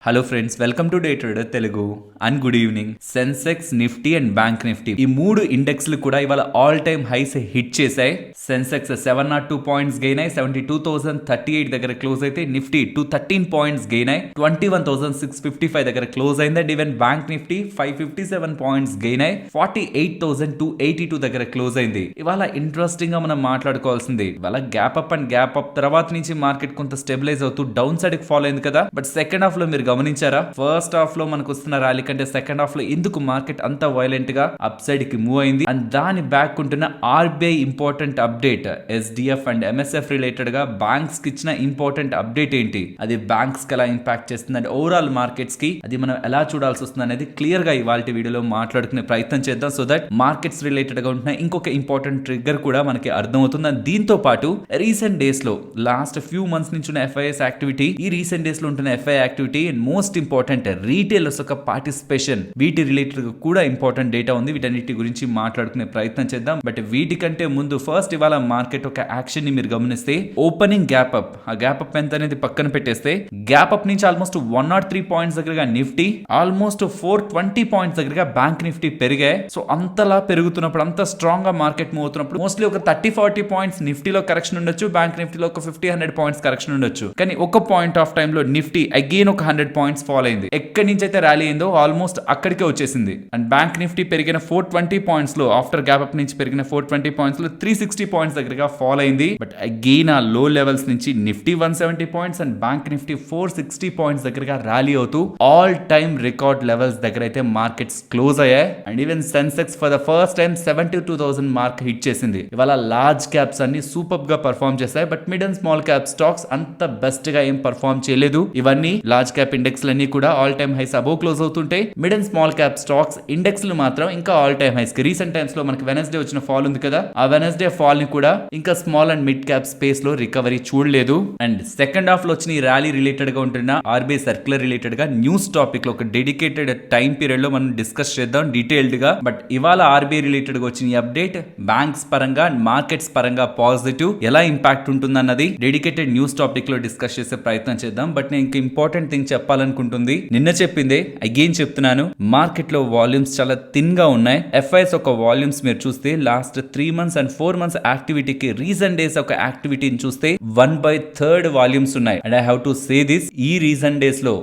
Hello friends, welcome to day trader Telugu and good evening. Sensex, Nifty and bank Nifty ఈ మూడు ఇండెక్స్లు కూడా ఇవాళ all time highs hit చేశాయి. Sensex 702 points gain అయి 72,038 దగ్గర క్లోజ్ అయితే నిఫ్టీ 213 పాయింట్స్ గెయిన్ అయి 21,655 దగ్గర క్లోజ్ అయింది. And even bank Nifty 557 points gain అయి 48,282 దగ్గర క్లోజ్ అయింది. ఇవాళ ఇంట్రెస్టింగ్ గా మనం మాట్లాడుకోవాల్సింది ఇవాళ gap up and gap up తర్వాత నుంచి మార్కెట్ కొంత స్టెబిలైజ్ అవుతూ డౌన్ సైడ్ కి ఫాలో అయింది కదా. బట్ సెకండ్ హాఫ్ లో మీరు గమనించారా, ఫస్ట్ హాఫ్ లో మనకు వస్తున్న ర్యాలీ కంటే సెకండ్ హాఫ్ లో ఎందుకు మార్కెట్ అంత వైలెంట్ గా అప్ సైడ్ కి మూవ్ అయింది? అండ్ దాని బ్యాక్ ఉంటున్న RBI important update, SDF and MSF related గా బ్యాంక్స్ కి ఇచ్చిన ఇంపార్టెంట్ అప్డేట్ ఏంటి, అది బ్యాంక్స్ కి ఎలా ఇంపాక్ట్ చేస్తుంది అండ్ ఓవరాల్ మార్కెట్స్ కి అది మనం ఎలా చూడాల్సి వస్తుంది అనేది క్లియర్ గా ఇవాళ వీడియోలో మాట్లాడుకునే ప్రయత్నం చేద్దాం. సో దట్ మార్కెట్స్ రిలేటెడ్ గా ఉంటున్న ఇంకొక ఇంపార్టెంట్ ట్రిగ్గర్ కూడా మనకి అర్థమవుతుంది. అండ్ దీంతో పాటు రీసెంట్ డేస్ లో లాస్ట్ ఫ్యూ మంత్స్ నుంచి ఉన్న ఎఫ్ఐఎస్ యాక్టివిటీ, ఈ రీసెంట్ డేస్ లో ఉంటున్న FI activity, most important retailers యొక్క పార్టిసిపేషన్, వీటి రిలేటెడ్ కూడా ఇంపార్టెంట్ డేటా ఉంది. వీటన్నిటి గురించి మాట్లాడుకునే ప్రయత్నం చేద్దాం. బట్ వీటికంటే ముందు ఫస్ట్ ఇవాళ మార్కెట్ ఒక యాక్షన్ ని మీరు గమనిస్తే, ఓపెనింగ్ గ్యాప్ అప్, ఆ గ్యాప్ అప్ ఎంత అనేది పక్కన పెట్టేస్తే, గ్యాప్ అప్ నుంచి ఆల్మోస్ట్ 103 పాయింట్స్ దగ్గరగా నిఫ్టీ, ఆల్మోస్ట్ 420 పాయింట్స్ దగ్గరగా బ్యాంక్ నిఫ్టీ పెరిగాయి. సో అంతలా పెరుగుతున్నప్పుడు, అంత స్ట్రాంగ్ గా మార్కెట్ మూవ్ అవుతున్నప్పుడు మోస్ట్లీ ఒక 30-40 పాయింట్స్ నిఫ్టీలో కరెక్షన్ ఉండొచ్చు, బ్యాంక్ నిఫ్టీలో ఒక 50-100 పాయింట్స్ కరెక్షన్ ఉండొచ్చు. కానీ ఒక పాయింట్ ఆఫ్ టైమ్ లో నిఫ్టీ అగైన్ ఒక 100 పాయింట్స్ ఫాల్ అయింది. ఎక్కడి నుంచి అయితే ర్యాలీ అయిందో ఆల్మోస్ట్ అక్కడికే వచ్చేసింది. అండ్ బ్యాంక్ నిఫ్టీ పెరిగిన 420 పాయింట్స్ లో, ఆఫ్టర్ గ్యాప్ అప్ నుంచి పెరిగిన 420 పాయింట్స్ లో 360 పాయింట్స్ దగ్గరగా ఫాల్ అయింది. బట్ అగైన్ ఆ లో లెవెల్స్ నుంచి Nifty 170 points and bank Nifty 460 points దగ్గరగా ర్యాలీ అవుతూ ఆల్ టైమ్ రికార్డ్ లెవెల్స్ దగ్గర అయితే మార్కెట్స్ క్లోజ్ అయ్యాయి. And even Sensex for the first time 72,000 mark hit చేసింది. ఇవాళ లార్జ్ క్యాప్స్ అన్ని సూపర్ గా పర్ఫార్మ్ చేశాయి. But mid and small cap stocks అంత బెస్ట్ గా ఏం పర్ఫార్మ్ చేయలేదు. ఇవన్నీ లార్జ్ క్యాప్ ఇండెక్స్ లన్నీ కూడా all time highs above close అవుతుంటే, mid and small cap stocks index లు మాత్రం ఇంకా ఆల్ టైమ్ హైస్ కి, రీసెంట్ టైమ్స్ లో మనకి వెనస్డే వచ్చిన ఫాల్ ఉంది కదా, ఆ వెనస్డే ఫాల్ ని కూడా ఇంకా small and mid cap space లో రికవరీ చూడలేదు. అండ్ సెకండ్ హాఫ్ లో వచ్చిన ఈ ర్యాలీ రిలేటెడ్ గా ఉంటున్న ఆర్బీఐ సర్క్యులర్ రిలేటెడ్ గా న్యూస్ టాపిక్ లో ఒక డెడికేటెడ్ టైం పీరియడ్ లో మనం డిస్కస్ చేద్దాం డీటెయిల్డ్ గా. బట్ ఇవాళ ఆర్బీఐ రిలేటెడ్ గా వచ్చిన ఈ అప్డేట్ బ్యాంక్స్ పరంగా అండ్ మార్కెట్స్ పరంగా పాజిటివ్ ఎలా ఇంపాక్ట్ ఉంటుంది అన్నది డెడికేటెడ్ న్యూస్ టాపిక్ లో డిస్కస్ చేసే ప్రయత్నం చేద్దాం. బట్ నేను ఇంకా ఇంపార్టెంట్ థింగ్ చెప్పాలనుకుంటుంది, నిన్న చెప్పిందే అగైన్ చెప్తున్నాను, మార్కెట్ లో వాల్యూమ్స్ చాలా థిన్ గా ఉన్నాయి. ఎఫ్ఐఎస్ ఒక వాల్యూమ్స్ మీరు చూస్తే లాస్ట్ 3 months అండ్ 4 months యాక్టివిటీకి, రీసెంట్ డేస్ ఒక యాక్టివిటీని చూస్తే 1/3 వాల్యూమ్స్ ఉన్నాయి. And I have to say this, ఈ రీసెంట్ డేస్ లో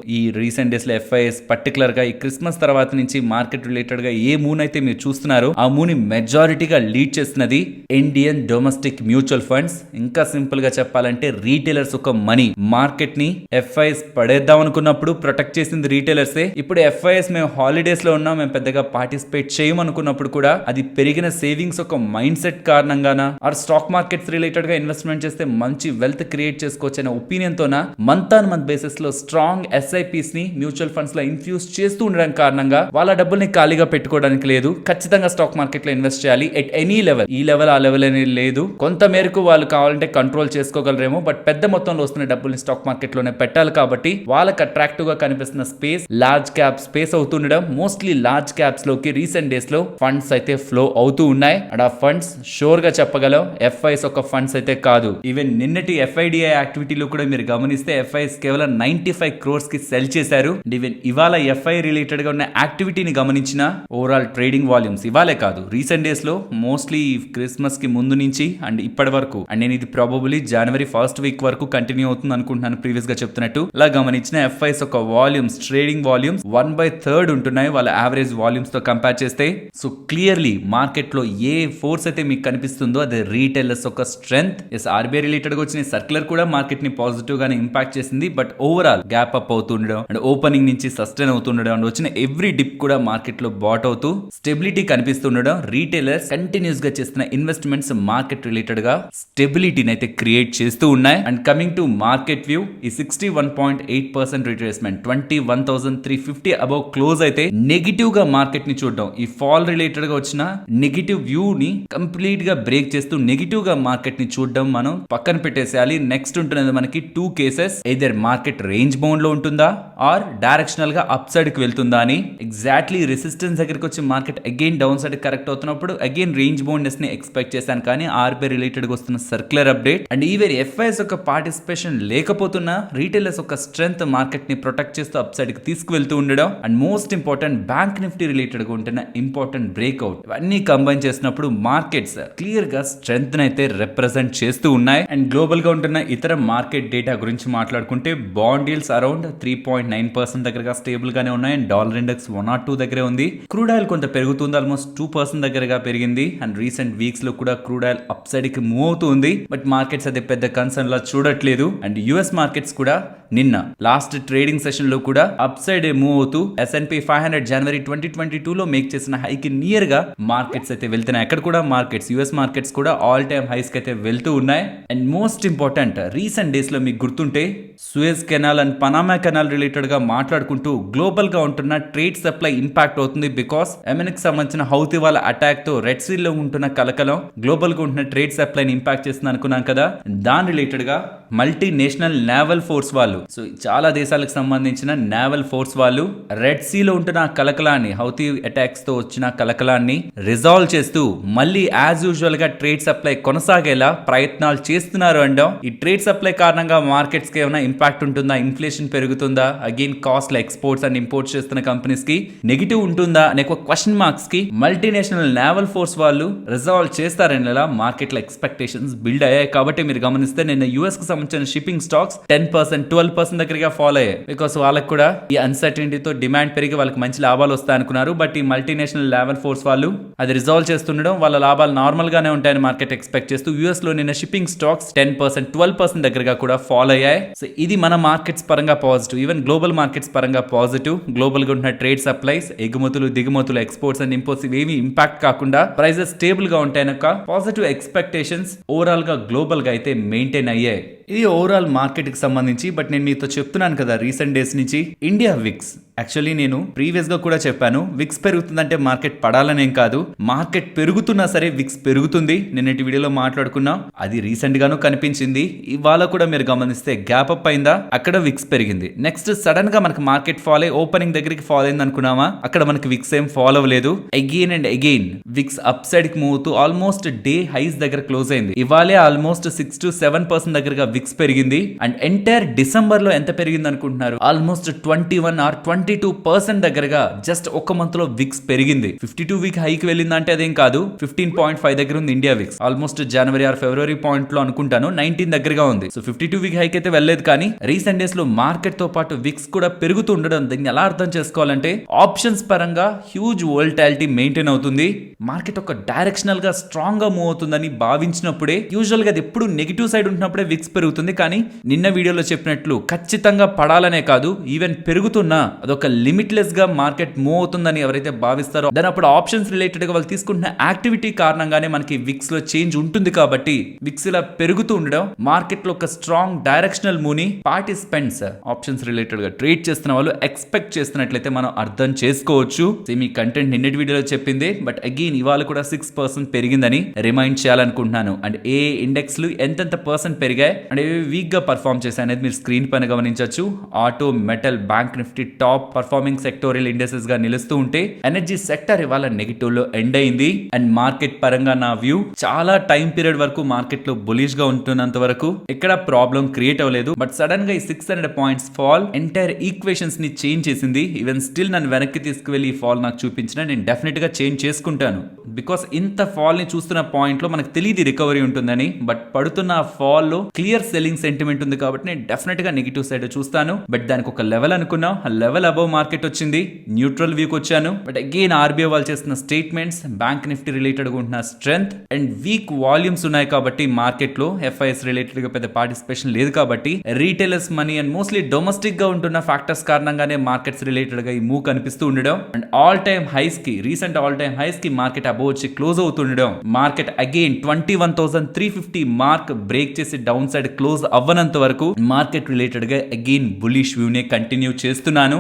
ఎఫ్ఐఎస్ పర్టికులర్ గా ఈ క్రిస్మస్ తర్వాత నుంచి మార్కెట్ రిలేటెడ్ గా ఏ మూన్ అయితే మీరు చూస్తున్నారో, ఆ మూన్ మెజారిటీగా లీడ్ చేస్తున్నది ఇండియన్ డొమెస్టిక్ మ్యూచువల్ ఫండ్స్. ఇంకా సింపుల్ గా చెప్పాలంటే రీటైలర్స్ ఒక మనీ మార్కెట్ ని ఎఫ్ఐఎస్ పడేద్దాం అనుకున్నప్పుడు ప్రొటెక్ట్ చేసింది రీటైలర్సే. ఇప్పుడు ఎఫ్ఐఎస్ మేము హాలిడేస్ లో ఉన్నాం, మేము పెద్దగా పార్టిసిపేట్ చేయమనుకున్నప్పుడు కూడా అది పెరిగిన సేవింగ్స్ ఒక మైండ్ సెట్ కారణంగానా, ఆర్ స్టాక్ మార్కెట్స్ రిలేటెడ్ గా ఇన్వెస్ట్మెంట్ చేస్తే మంచి వెల్త్ క్రియేట్ చేసుకోవచ్చు అనే ఒపీనియన్ తోనా మంత్ ఆన్ మంత్ బేసిస్ లో స్ట్రాంగ్ ఎస్ఐపిస్ ని మ్యూచువల్ ఫండ్స్ లో ఇన్ఫ్యూజ్ చేస్తూ ఉండడం కారణంగా వాళ్ళ డబ్బుల్ని ఖాళీగా పెట్టుకోవడానికి లేదు, ఖచ్చితంగా స్టాక్ మార్కెట్ లో ఇన్వెస్ట్ చేయాలి ఎట్ ఎనీ లెవెల్. ఈ లెవెల్ ఆ లెవెల్ అనేది లేదు. కొంత మేరకు వాళ్ళు కావాలంటే కంట్రోల్ చేసుకోగలరేమో, బట్ పెద్ద మొత్తంలో వస్తున్న డబ్బుల్ని స్టాక్ మార్కెట్ లోనే పెట్టాలి. కాబట్టి వాళ్ళకి అట్రాక్టివ్ గా కనిపిస్తున్న స్పేస్ లార్జ్ క్యాప్ స్పేస్ అవుతుండడం, మోస్ట్లీ లార్జ్ క్యాప్స్ లోకి రీసెంట్ డేస్ లో ఫండ్స్ అయితే ఫ్లో అవుతూ ఉన్నాయి. అండ్ ఆ ఫండ్స్ షోర్ గా చెప్పగలం ఎఫ్ఐఎస్ ఒక ఫండ్స్ అయితే కాదు. ఈవెన్ నిన్నటి ఎఫ్ఐడిఐ యాక్టివిటీలో కూడా మీరు గమనిస్తే ఎఫ్ఐఎస్ కేవలం 95 crores కి సెల్ చేశారు. ఈవెన్ ఇవాళ ఎఫ్ఐ రిలేటెడ్ గా ఉన్న యాక్టివిటీని గమనించిన ఓవరాల్ ట్రేడింగ్ వాల్యూమ్స్ ఇవాళే కాదు, రీసెంట్ డేస్ లో మోస్ట్లీ క్రిస్మస్ కి ముందు నుంచి అండ్ ఇప్పటి వరకు, అండ్ నేను ఇది ప్రాబబ్లీ జనవరి ఫస్ట్ వీక్ వరకు కంటిన్యూ అవుతుంది అనుకుంటున్నాను ప్రీవియస్ గా చెప్తున్నట్టు, ఇలా గమనించిన ఎఫ్ఐఎస్ ఒక వాల్యూమ్స్, ట్రేడింగ్ వాల్యూమ్స్ 1/3 ఉంటున్నాయి వాళ్ళ యావరేజ్ వాల్యూమ్స్ తో కంపేర్ చేస్తే. సో క్లియర్లీ మార్కెట్ లో ఏ ఫోర్స్ అయితే మీకు కనిపిస్తుందో అది రీటైలర్స్ ఒక స్ట్రెంగ్త్. ఎస్, ఆర్బీఐ రిలేటెడ్ గా వచ్చిన సర్క్యులర్ కూడా మార్కెట్ ని పాజిటివ్ గానే ఇంపాక్ట్ చేసింది. బట్ ఓవరాల్ గ్యాప్ అప్ అవుతుండడం అండ్ ఓపెనింగ్ నుంచి సస్టైన్ అవుతుండడం అండ్ వచ్చిన ఎవ్రీ డిప్ కూడా మార్కెట్ లో బాట్ అవుతూ స్టెబిలిటీ కనిపిస్తుండడం, రీటైలర్స్ కంటిన్యూస్ గా చేస్తున్న ఇన్వెస్ట్మెంట్స్ మార్కెట్ రిలేటెడ్ గా స్టెబిలిటీని అయితే క్రియేట్ చేస్తూ ఉన్నాయి. And coming to market view, ఈ 61.8% రిట్రేస్మెంట్ 21,350 అబౌవ్ క్లోజ్ అయితే నెగిటివ్ గా మార్కెట్ ని చూడడం, ఈ ఫాల్ రిలేటెడ్ గా వచ్చిన నెగిటివ్ వ్యూ ని కంప్లీట్ గా బ్రేక్ చేస్తూ నెగిటివ్ గా మార్కెట్ ని చూడడం మనం పక్కన పెట్టేసేయాలి. నెక్స్ట్ ఉంటున్నది మనకి 2 cases, either market range bound లో ఉంటుందా ఆర్ డైరెక్షనల్ గా అప్ సైడ్ కి వెళ్తుందా అని. ఎగ్జాక్ట్లీ రెసిస్టెన్స్ దగ్గరికి వచ్చి market again down side correct అవుతున్నప్పుడు అగైన్ రేంజ్ బౌండ్నెస్ ని ఎక్స్పెక్ట్ చేశాను. కానీ ఆర్బీఐ రిలేటెడ్ గా వస్తున్న circular update and even FIs ఒక పార్టిసిపేషన్ లేకపోతున్నా రీటైలర్స్ ఒక స్ట్రెంగ్త్ మార్కెట్ మార్కెట్ ని ప్రొటెక్ట్ చేస్తూ అప్ సైడ్ కి తీసుకువెళ్తూ ఉండడం and most important bank Nifty related గా ఉంటున్న ఇంపార్టెంట్ బ్రేక్అవుట్ ఇవన్నీ కంబైన్ చేసినప్పుడు మార్కెట్స్ క్లియర్ గా స్ట్రెంగ్త్ అయితే రిప్రజెంట్ చేస్తూ ఉన్నాయి. అండ్ గ్లోబల్ గా ఉంటున్న ఇతర మార్కెట్ డేటా గురించి మాట్లాడుకుంటే బాండ్ డీల్స్ అరౌండ్ 3.9% దగ్గరగా స్టేబుల్ గానే ఉన్నాయి అండ్ డాలర్ ఇండెక్స్ 102 దగ్గరే ఉంది. క్రూడ్ ఆయిల్ కొంత పెరుగుతుంది, ఆల్మోస్ట్ 2% దగ్గరగా పెరిగింది అండ్ రీసెంట్ వీక్స్ లో కూడా క్రూడ్ ఆయిల్ అప్ సైడ్ కి మూవ్ అవుతుంది. బట్ మార్కెట్స్ అదే పెద్ద కన్సర్న్ లా చూడట్లేదు. అండ్ యుఎస్ మార్కెట్స్ కూడా నిన్న లాస్ట్ ట్రేడింగ్ సెషన్ లో కూడా అప్ సైడ్ మూవ్ అవుతూ S&P 500 జనవరి 2022 లో మేక్ చేసిన హైకి నియర్ గా మార్కెట్స్ అయితే వెళ్తున్నాయి. అక్కడ కూడా మార్కెట్స్ యుఎస్ మార్కెట్స్ కూడా ఆల్ టైమ్ హైస్ కి అయితే వెళ్తూ ఉన్నాయి. And most important recent days లో మీకు గుర్తుంటే Suez canal and Panama canal related గా మాట్లాడుకుంటూ గ్లోబల్ గా ఉంటున్న ట్రేడ్ సప్లై ఇంపాక్ట్ అవుతుంది. బికాస్ యెమెన్ కి సంబంధించిన హౌతీ వాళ్ళ అటాక్ తో రెడ్ సీ లో ఉంటున్న కలకలం గ్లోబల్ గా ఉంటున్న ట్రేడ్ సప్లై ఇంపాక్ట్ చేస్తుంది అనుకున్నాం కదా. దాని రిలేటెడ్ గా మల్టీనేషనల్ నేవల్ ఫోర్స్ వాళ్ళు, సో చాలా దేశాలకు సంబంధించిన నేవల్ ఫోర్స్ వాళ్ళు రెడ్ సీ లో ఉంటున్న కలకలాన్ని, హౌతీ అటాక్స్ తో వచ్చిన కలకలాన్ని రిజాల్వ్ చేస్తూ మళ్ళీ యాజ్ యూజువల్ గా ట్రేడ్ సప్లై కొనసాగేలా ప్రయత్నాలు చేస్తున్నారు అండం. ఈ ట్రేడ్ సప్లై కారణంగా మార్కెట్స్ కి ఏమైనా ఇంపాక్ట్ ఉంటుందా, ఇన్ఫ్లేషన్ పెరుగుతుందా, again cost exports and imports చేస్తున్న కంపెనీస్ కి నెగిటివ్ ఉంటుందా అనే ఒక క్వశ్చన్ మార్క్స్ కి మల్టీనేషనల్ నేవల్ ఫోర్స్ వాళ్ళు రిజాల్వ్ చేస్తారనేలా మార్కెట్ లో ఎక్స్పెక్టేషన్స్ బిల్డ్ అయ్యాయి. కాబట్టి మీరు గమనిస్తే నిన్న యూఎస్ కి సంబంధించిన షిప్పింగ్ స్టాక్స్ 10%, 12% దగ్గరగా ఫాలో అయ్యాయి. బికాస్ వాళ్ళకి కూడా ఈ అన్సర్టనిటీతో డిమాండ్ పెరిగి వాళ్ళకి మంచి లాభాలు వస్తాయి అనుకున్నారు. బట్ ఈ మల్టీనేషనల్ నేవల్ ఫోర్స్ వాళ్ళు అది రిజాల్వ్ చేస్తుండడం, వాళ్ళ లాభాలు నార్మల్ గానే ఉంటాయని మార్కెట్ ఎక్స్పెక్ట్ చేస్తూ యూఎస్ లో నిన్న షిప్పింగ్ స్టాక్స్ 10%, 12% దగ్గరగా కూడా ఫాలో అయ్యాయి. సో ఇది మన మార్కెట్స్ పరంగా పాజిటివ్. ఈవెన్ గ్లోబల్ మార్కెట్స్ పరంగా పాజిటివ్. గ్లోబల్ గా ఉన్న ట్రేడ్ సప్లైస్, ఎగుమతులు, దిగుమతులు, ఎక్స్పోర్ట్స్ అండ్ ఇంపోర్ట్స్ ఇవేమి ఇంపాక్ట్ కాకుండా ప్రైజెస్ స్టేబుల్ గా ఉంటాయనక పాజిటివ్ ఎక్స్పెక్టేషన్స్ ఓవరాల్ గా గ్లోబల్ గా అయితే మెయింటైన్ అయ్యాయి. ఇది ఓవరాల్ మార్కెట్ కి సంబంధించి. బట్ నేను మీతో చెప్తున్నాను కదా రీసెంట్ డేస్ నుంచి ఇండియా విక్స్, యాక్చువల్లీ నేను ప్రీవియస్ గా కూడా చెప్పాను విక్స్ పెరుగుతుందంటే మార్కెట్ పడాలనేం కాదు, మార్కెట్ పెరుగుతున్నా సరే విక్స్ పెరుగుతుంది. నిన్నటి వీడియోలో మాట్లాడుకున్నాం, అది రీసెంట్ గాను కనిపించింది. ఇవాళ కూడా మీరు గమనిస్తే గ్యాప్ అప్ అయిందా, అక్కడ విక్స్ పెరిగింది. నెక్స్ట్ సడన్ గా మనకి మార్కెట్ ఫాల్ అయ్యి ఓపెనింగ్ దగ్గరికి ఫాల్ అయింది అనుకున్నామా, అక్కడ మనకి విక్స్ ఏం ఫాల్ అవ్వలేదు. Again and again VIX up side కి మూవ్ అవుతూ ఆల్మోస్ట్ డే హైస్ దగ్గర క్లోజ్ అయింది. ఇవాళే ఆల్మోస్ట్ 6 to 7% దగ్గరగా విక్స్ పెరిగింది. అండ్ ఎంటైర్ డిసెంబర్ లో ఎంత పెరిగింది అనుకుంటున్నారు, ఆల్మోస్ట్ 21 or 22% దగ్గరగా జస్ట్ ఒక మంత్ లో విక్స్ పెరిగింది. 52 వీక్ హైకి వెళ్ళిందంటే అదేం కాదు, 15.5 దగ్గర ఉంది ఇండియా విక్స్. ఆల్మోస్ట్ జనవరి ఆర్ ఫిబ్రవరి పాయింట్ లో అనుకుంటాను 19 దగ్గరగా ఉంది. సో 52 వీక్ హైకి అయితే వెళ్ళలేదు. కానీ రీసెంట్ డేస్ లో మార్కెట్ తో పాటు విక్స్ కూడా పెరుగుతూ ఉండడం, దీన్ని ఎలా అర్థం చేసుకోవాలంటే ఆప్షన్స్ పరంగా హ్యూజ్ వోల్టాలిటీ మెయింటైన్ అవుతుంది. మార్కెట్ ఒక డైరెక్షనల్ గా స్ట్రాంగ్ గా మూవ్ అవుతుందని భావించినప్పుడే, యూజువల్ గా అది ఎప్పుడు నెగిటివ్ సైడ్ ఉంటున్నప్పుడే విక్స్ పెరుగుతుంది. కానీ నిన్న వీడియోలో చెప్పినట్లు ఖచ్చితంగా పడాలనే కాదు, ఈవెన్ పెరుగుతున్నా అదొక లిమిట్లెస్ గా మార్కెట్ మూవ్ అవుతుందని ఎవరైతే భావిస్తారో, దాని అప్పుడు ఆప్షన్స్ రిలేటెడ్ గా వాళ్ళు తీసుకుంటున్న యాక్టివిటీ కారణంగానే మనకి విక్స్ లో చేంజ్ ఉంటుంది. కాబట్టి విక్స్ ఇలా పెరుగుతూ ఉండడం మార్కెట్ లో ఒక స్ట్రాంగ్ డైరెక్షనల్ మూవ్ ని పార్టిసిపెంట్స్ ఆప్షన్స్ రిలేటెడ్ గా ట్రేడ్ చేస్తున్న వాళ్ళు ఎక్స్పెక్ట్ చేస్తున్నట్లయితే మనం అర్థం చేసుకోవచ్చు. మీ కంటెంట్ నిన్నటి వీడియోలో చెప్పింది, బట్ అగైన్ ఇవాళ కూడా 6% పెరిగిందని రిమైండ్ చేయాలనుకుంటున్నాను. అండ్ ఏ ఇండెక్స్ లు ఎంతెంత పర్సెంట్ పెరిగాయి అండ్ వీక్ గా పర్ఫార్మ్ చేశాయి అనేది మీరు స్క్రీన్ పైన గమనించవచ్చు. Auto, metal, bank Nifty top performing sectorial indexes గా నిలుస్తూ ఉంటే ఎనర్జీ సెక్టర్ ఇవాళ నెగిటివ్ లో ఎండ్ అయింది. అండ్ మార్కెట్ పరంగా నా వ్యూ చాలా టైం పీరియడ్ వరకు మార్కెట్ లో బులిష్ గా ఉంటున్నంత వరకు ఇక్కడ ప్రాబ్లం క్రియేట్ అవ్వలేదు. బట్ సడన్ గా ఈ 600 పాయింట్స్ ఫాల్ ఎంటైర్ ఈక్వేషన్స్ ని చేంజ్ చేసింది. ఈవెన్ స్టిల్ నన్ను వెనక్కి తీసుకువెళ్ళి ఈ ఫాల్ నాకు చూపించిన నేను డెఫినెట్ గా చేంజ్ చేసుకుంటాను. బికాస్ ఇంత ఫాల్ ని చూస్తున్న పాయింట్ లో మనకు తెలియదు రికవరీ ఉంటుందని. బట్ పడుతున్న ఫాల్ లో క్లియర్ సెల్లింగ్ సెంటిమెంట్ ఉంది కాబట్టి నేను డెఫినెట్ గా నెగిటివ్ సైడ్ చూస్తాను. బట్ దానికి ఒక లెవెల్ అనుకున్నాం, ఆ లెవెల్ అబౌవ్ మార్కెట్ వచ్చింది, న్యూట్రల్ వీక్ వచ్చాను. బట్ అగైన్ ఆర్బీఐ వాళ్ళు చేస్తున్న స్టేట్మెంట్స్, బ్యాంక్ నిఫ్టీ రిలేటెడ్ గా ఉంటున్న స్ట్రెంగ్త్ అండ్ వీక్ వాల్యూమ్స్ ఉన్నాయి కాబట్టి మార్కెట్ లో ఎఫ్ఐఎస్ రిలేటెడ్ గా పెద్ద పార్టిసిపేషన్ లేదు కాబట్టి retailers money and mostly domestic గా ఉంటున్న ఫ్యాక్టర్స్ కారణంగానే మార్కెట్స్ రిలేటెడ్ గా ఈ మూవ్ కనిపిస్తూ ఉండడం. అండ్ ఆల్ టైమ్ హైస్ కి, రీసెంట్ ఆల్ టైమ్ హైస్ కి మార్కెట్ అబౌవ్ వచ్చి క్లోజ్ అవుతుండడం. మార్కెట్ అగైన్ 21,350 మార్క్ బ్రేక్ చేసి డౌన్ సైడ్ క్లోజ్ అవ్వనంత వరకు మార్కెట్ రిలేటెడ్ గా అగైన్ బులిష్ వ్యూ నే కంటిన్యూ చేస్తున్నాను.